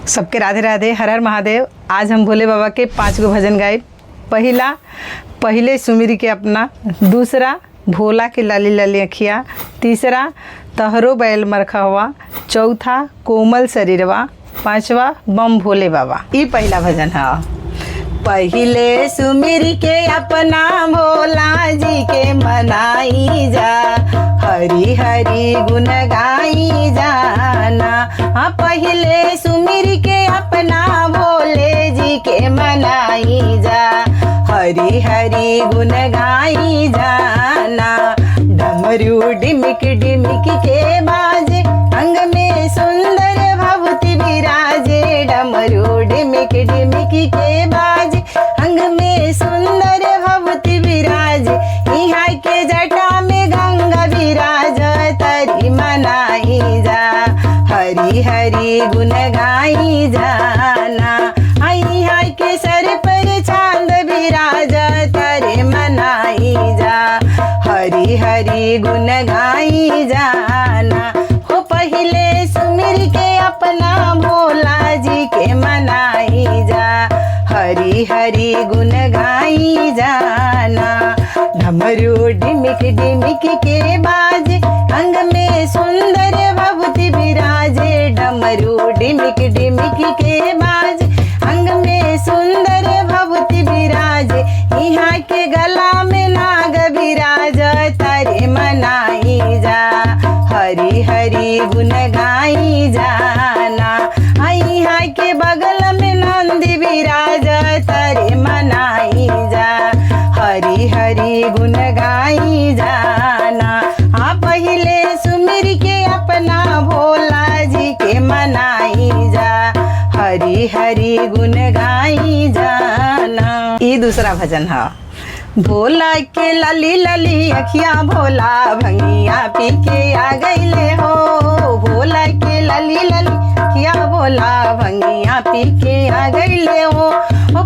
सबके राधे राधे, हर हर महादेव। आज हम भोले बाबा के 5 गो भजन गाए। पहिले सुमिरी के अपना, दूसरा भोला के लाली लाली अखिया, तीसरा तहरो बैल मरखवा, चौथा कोमल शरीरवा, पांचवा बम भोले बाबा। ये पहला भजन है। पहिले सुमिर के अपना भोला जी के मनाई जा, हरी हरी गुण गाई जाना। हाँ, पहिले सुमिर के अपना भोले जी के मनाई जा, हरी हरी गुण गाई जाना। डमरू डिमिक डिमिक के बाजे, अंग में सुंदर भभूति विराजे। डमरू डिमिक डिमिक के बाजे, अंग में सुंदर भभूति विराजे। यहाँ के जटा में गंगा विराज, तरी मनाई जा, हरी हरी गुण गाई जाना। यहाँ के सर पर चांद विराज, तरे मनाई जा, हरी हरी गुण गाई जाना। हो पहिले सुमिर के अपना भोला जी के मनाई जा, हरी हरी गुण गाई जाना। डमरू डिमिक डिमिक के बाजे, अंग में सुंदर भभूति विराजे। डमरू डिमिक डिमिक के बाजे, अंग में सुंदर भभूति विराजे। यहाँ के गला में नाग विराज, तारे मनाई जा, हरी हरी गुण गाई जाना। यहाँ के बगल में नंदी विराज, तारे मनाई जा, हरी हरी गुण गाई जाना। हाँ, पहिले सुमिर के अपना भोला जी के मनाई जा, हरी हरी गुण गाई जाना। ये दूसरा भजन है। भोला के लाली लाली अखिया, भोला भंगिया पी के आ गईले हो। भोला के लाली लाली अखिया, भोला भंगिया पी के आ गईले हो।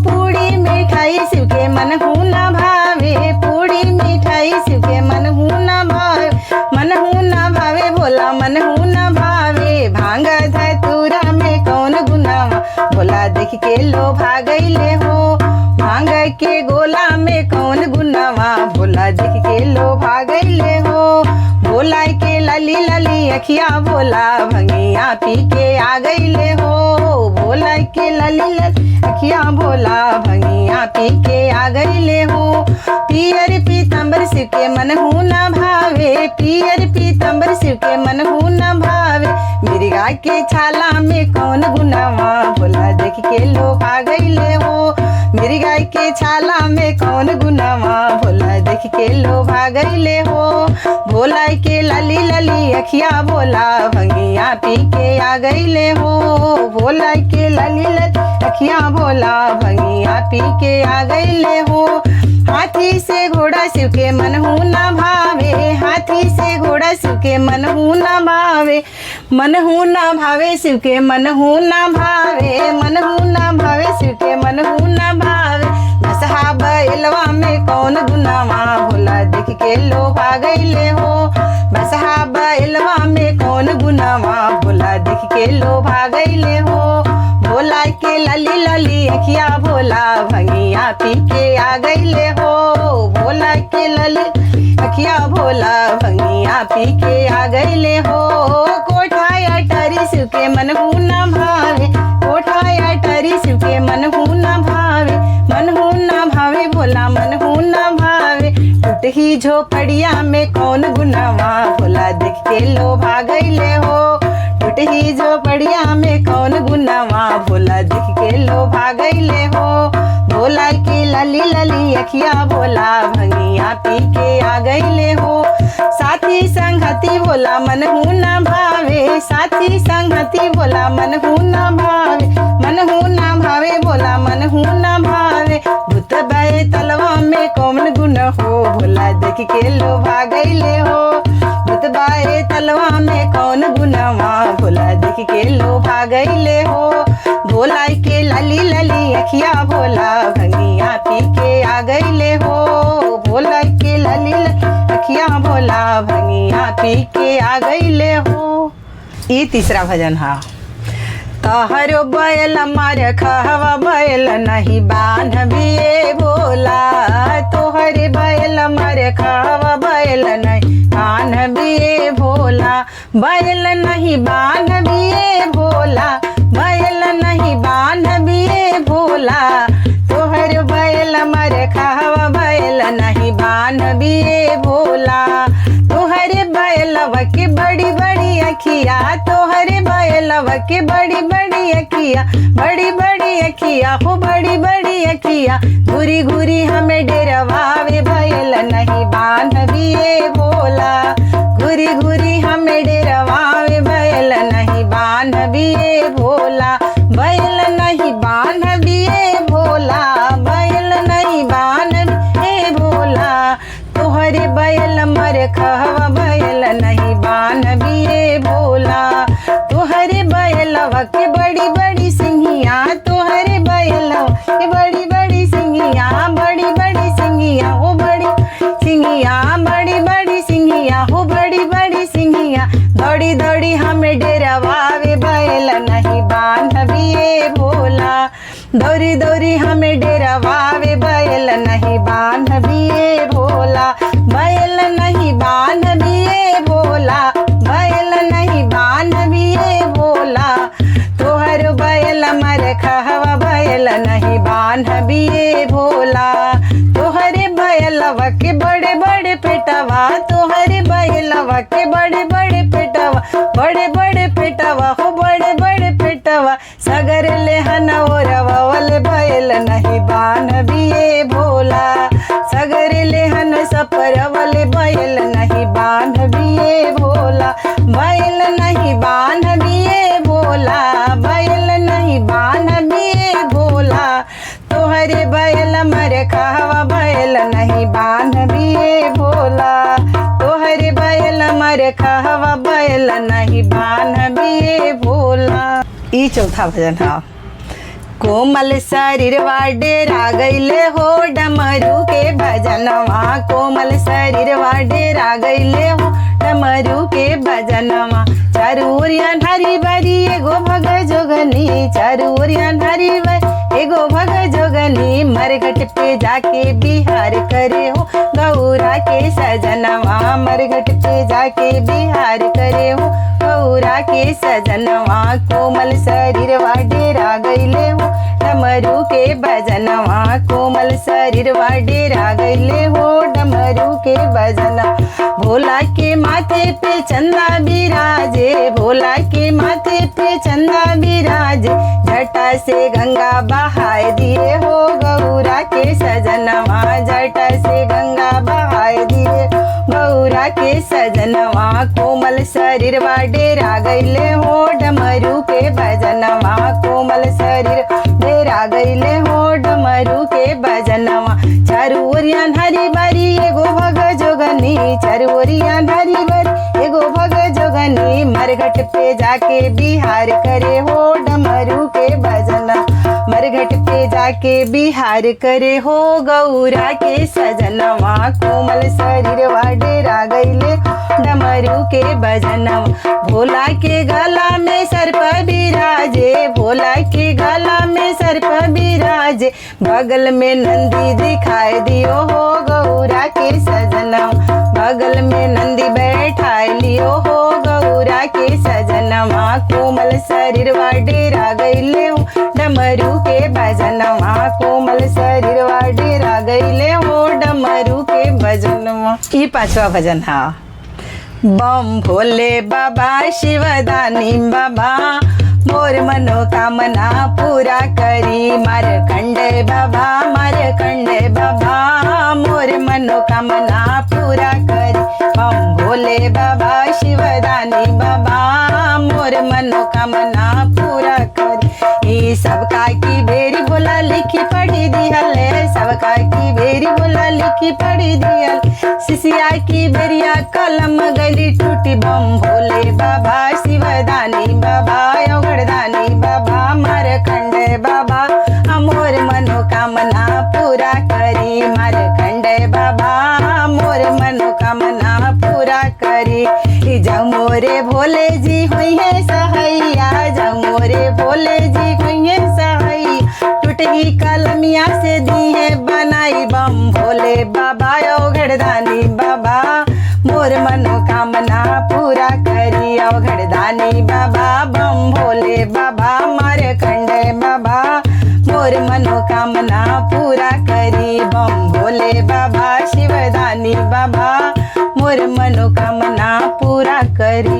पूड़ी मिठाई शिव के मन हूँ न भावे, पूड़ी मिठाई शिव के मन हूँ न भावे, मन हूँ न भावे भोला मन हूँ न भावे। भांग धतूरा में कौन गुनावा, भोला देख के लोभा गईले हो। भांग के गोला में कौन गुनावा, भोला देख के लोभा गईले हो। भोला के लाली लाली अखिया, भोला भंगिया पी के आ गईले हो। भोला के लाली लाली अखिया, भोला भंगिया पी के आ गईले हो। पियर पीतंबर शिव के मन हूँ न भावे, पियर पीतंबर शिव के मन हूँ न भावे। मिर्गा के छाला में कौन गुनावा, भोला देख के लोभा गईले हो। मिर्गा के छाला में कौन गुनावा, भोला देख के लोभा गईले हो। भोला के लाली लाली अखिया, भोला भंगिया पी के आ गईले हो। भोला के लाली लाली अखिया, भोला भंगिया पी के आ गईले हो। हाथी से घोड़ा शिव के मन हूँ न भावे, हाथी से घोड़ा शिव के मन हूँ न भावे। मन हूँ न भावे शिव के मन हूँ न भावे, मन हूँ न भावे शिव के मन हूँ न भावे। बसहा बैलवा में कौन गुनावा, भोला देख के लोभा गईले हो। बसहा बैलवा में कौन गुनावा, भोला देख के लोभा गईले हो। भोला के लाली लाली अखिया, भोला भंगिया पी के आ गईले हो। भोला के लाली अखिया, भोला भंगिया पी के आ गईले हो। कोठा अटारी शिव के मन हूँ न भावे, कोठा अटारी शिव के मन हूँ न भावे। मन हूँ न भावे भोला मन हूँ न भावे। टूट ही झोपड़िया में कौन गुनावा, भोला देख के लोभा गईले हो। टूट ही झोपड़िया में कौन गुनावा, भोला देख के लोभा गईले हो। भोला के लाली लाली अखिया, भोला भंगिया पी के आ गईले हो। साथी संगति भोला मन हूँ न भावे, साथी संगति भोला मन हूँ न भावे। मन हूँ न भावे भोला मन हूँ न भावे। भूत बाए तलवा में कौन गुण हो, भोला देख के लोभा गईले हो। भूत बाए तलवा में कौन गुनावा, भोला देख के लोभा गईले हो। भोला के लाली लाली अखिया, भोला भंगिया पी के आ गईले हो। भोला के लाली लाली अखिया, भोला भंगिया पी के आ गईले हो। ये तीसरा भजन है। तोहरो बैल मारे खहवा बैल नहीं बांधबिए भोला, तोहरे बैल मारे खहवा बैल नहीं बांधबिए भोला, बैल नहीं बांधबिए भोला, बैल नहीं बांधबिए भोला, तोहर बैल मारे खहवा बैल नहीं बांधबिए भोला, तोहरे बैलवा के बड़ी बड़ी अखिया, तोहरे बैलवा के बड़ी बड़ी अखिया, बड़ी बड़ी अखिया हो बड़ी बड़ी अखिया, घूरी घूरी हमें डेरवावे बैल नहीं बांधबिए भोला, घूरी घूरी हमें डेरवावे बैल नहीं बांधबिए भोला, बैल नहीं बांधबिए भोला, बैल नहीं बांधबिए भोला, तोहरे बैल मरे खहवा बैल नहीं बांधबिए भोला, तोहरे बैलवा के बड़ी बड़ी सिंहिया, तोहरे बैलवा के बड़ी बड़ी सिंहिया, बड़ी बड़ी सिंहिया हो बड़ी सिंहिया, बड़ी बड़ी सिंहिया हो बड़ी बड़ी सिंहिया, दौड़ी दौड़ी हमें डेरवावे बैल नहीं बांधबिए भोला, दौड़ी दौड़ी हमें डेरवावे बैल नहीं बांधबिए भोला, बैल नहीं बांधबिए भोला, बैल नहीं बांधबिए भोला, तोहर बैल मरे खहवा बैल नहीं बांधबिए भोला, तोहरे बैलवा के बड़े बड़े पेटवा, तोहरे बैलवा के बड़े बड़े पेटवा, बड़े बड़े पेटवा हो बड़े बड़े पेटवा, सगर ले हनौरवा वाले बैल नहीं बांधबिए भोला, सगर ले हन सपर वाले बैल नहीं बांधबिए भोला, बैल नहीं बांधबिए भोला, बैल नहीं बांधबिए भोला, तोहरे बैल मरे खहवा बैल नहीं बांधबिए भोला, तोहरे बैल मरे खहवा बैल नहीं बांधबिए भोला। ई चौथा भजन है। कोमल शरीर डेरा गईले हो डमरू के भजनवा, कोमल शरीर डेरा गईले हो डमरू के भजनवा, चारू ओरिया हरी बरी एगो भग जोगनी, चारू ओरिया हरी बरी एगो भग जोगनी, मरघट पे जाके बिहार करे हो गौरा के सजनवा, मरघट पे जाके बिहार करे हो गौरा के सजनवा, कोमल शरीर डेरा गईले हो डमरू के भजनवा, कोमल शरीर डेरा गईले हो डमरू के भजना, भोला के माथे पे चंदा बिराजे, भोला के माथे पे चंदा बिराजे, जटा से गंगा बहाए दिए हो गौरा के सजनवा, जटा से गंगा बहाए दिए गौरा के सजनवा, कोमल शरीर डेरा गईले हो डमरू के भजनवा, कोमल शरीर डेरा गईले हो डमरू के भजनवा, चारू ओरिया हरी बारी एगो भग जोगनी, चारू ओरिया हरी बारी एगो भग जोगनी, मरघट पे जाके बिहार करे हो डमरू के भजना, मरघट पे जाके बिहार करे हो गौरा के सजनवा, कोमल शरीर डेरा गईले डमरू के भजनवा, भोला के गला में सर्प बिराजे, भोला के गला में सर्प बिराजे, बगल में नंदी दिखाई दियो हो गौरा के सजनवा, बगल में नंदी बैठाए लियो हो गौरा के सजनवा, कोमल शरीर डेरा गईले हो डमरू के भजनवा, कोमल शरीर डेरा गईले हो डमरू के भजनवा। ई पांचवा भजन है। बम भोले बाबा शिवदानी बाबा, मोर मनोकामना पूरा करी, मारकंडे बाबा, मारकंडे बाबा, मोर मनोकामना पूरा करी, बम भोले बाबा शिवदानी बाबा, मोर मनोकामना पूरा करी, ई सबका की बेरी बोला लिखी पढ़ी दिहल, सबका की बेरी बोला लिखी पढ़ी दिहल, सिसिया की बेरिया कलम गली टूटी, बम भोले बाबा शिवदानी बाबा, योगड़दानी बाबा, मारकंडे बाबा, मोर मनोकामना पूरा करी, मारकंडे बाबा, मोर मनोकामना पूरा करी, जाऊ मोरे भोले जी हुई है सहैया, जाऊ मोरे भोले भोले जी कहिए सहाई, टूटही कलमिया से दी है बनाई, बम भोले बाबा अवघड़दानी बाबा मोर मनोकामना पूरा करी, अवघड़दानी बाबा बम भोले बाबा मारकंड बाबा मोर मनोकामना पूरा करी, बम भोले बाबा शिवदानी बाबा मोर मनोकामना पूरा करी।